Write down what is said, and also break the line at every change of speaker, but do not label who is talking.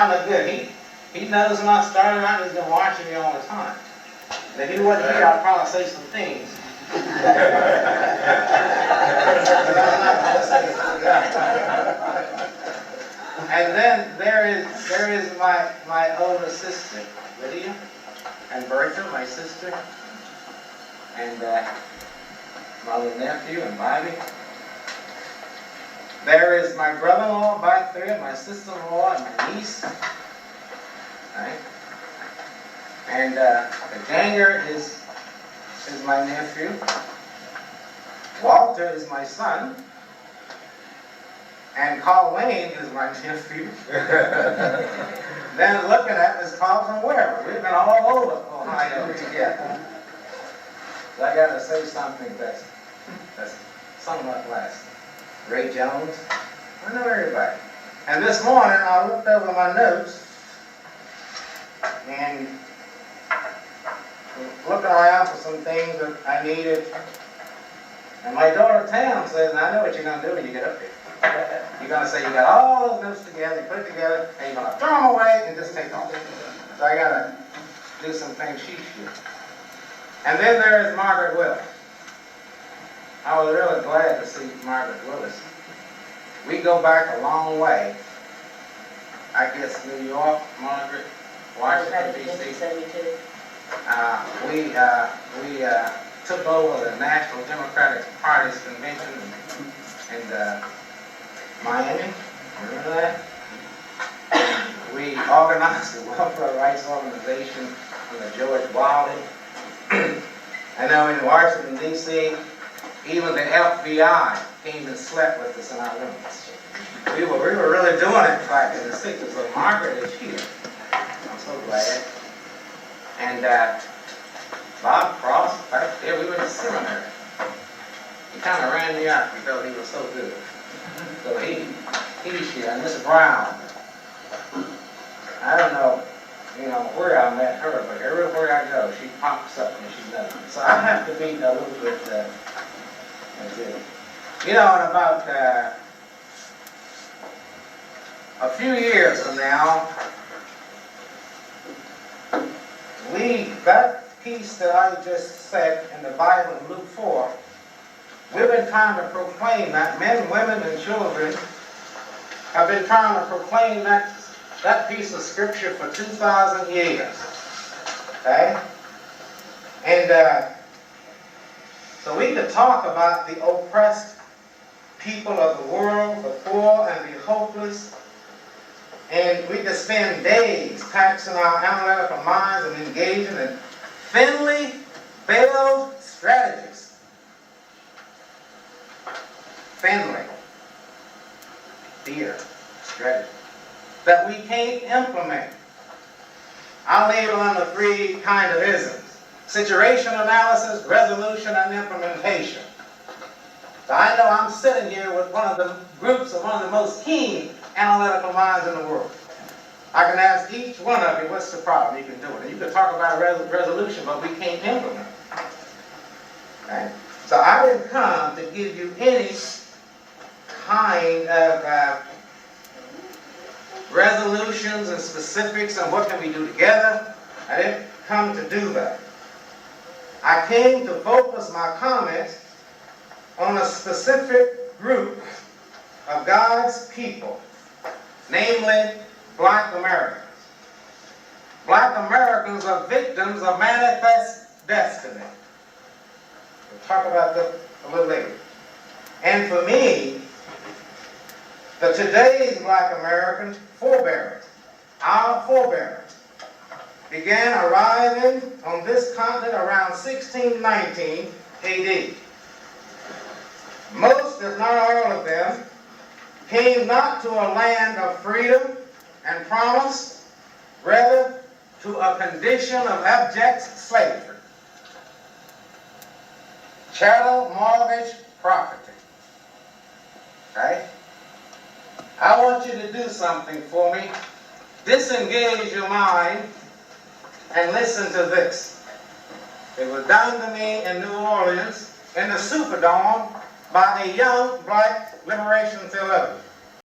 kind of good. He knows when I started out, he's been watching me all the time. If he wasn't here, I'd probably say some things. But I'm not going to say it. And then there is my older sister, Lydia, and Bertha, my sister, and my little nephew and Bobby. There is my brother-in-law back there, my sister-in-law, and my niece. Right? And the Ganger is my nephew. Walter is my son. And Colleen is my nephew. Then looking at is Carlton Weber. We've been all over Ohio together. So I got to say something that's somewhat less. Ray Jones, I know everybody. And this morning I looked over my notes and looking around for some things that I needed. And my daughter Tam says, I know what you're going to do when you get up here. You're going to say you got all those notes together, you put it together, and you're going to throw them away and just take off. So I got to do some things she should. And then there is Margaret Willis. I was really glad to see Margaret Willis. We go back a long way. I guess New York, Margaret, Washington, D.C. We took over the National Democratic Party's convention in Miami. Remember that? We organized the Welfare Rights Organization under George Wiley. I know in Washington, D.C., even the FBI came and slept with us in our rooms. We were really doing it back in the 60s. So Margaret is here. I'm so glad. And Bob Cross, back there, we were in seminary. He kind of ran me out because he was so good. So he's here. And Miss Brown, I don't know, where I met her, but everywhere I go, she pops up and she knows. So I have to be a little bit, in about a few years from now, that piece that I just said in the Bible in Luke 4, we've been trying to proclaim that. Men, women, and children have been trying to proclaim that piece of scripture for 2,000 years. Okay? And so we could talk about the oppressed people of the world, the poor and the hopeless, and we could spend days taxing our analytical minds and engaging in thinly veiled strategies. Thinly veiled strategies that we can't implement. I'll label them the three kind of isms: situation analysis, resolution, and implementation. So I know I'm sitting here with one of the groups of one of the most keen analytical minds in the world. I can ask each one of you, what's the problem? You can do it. And you can talk about resolution, but we can't implement it. Okay? So I didn't come to give you any kind of resolutions and specifics on what can we do together. I didn't come to do that. I came to focus my comments on a specific group of God's people, namely Black Americans. Black Americans are victims of manifest destiny. We'll talk about that a little later. And for me, today's Black American forebears, our forebears, began arriving on this continent around 1619 AD. Most, if not all of them, came not to a land of freedom and promise, rather to a condition of abject slavery. Chattel mortgage property. Okay? I want you to do something for me. Disengage your mind and listen to this. It was done to me in New Orleans in the Superdome by a young black liberation theologian.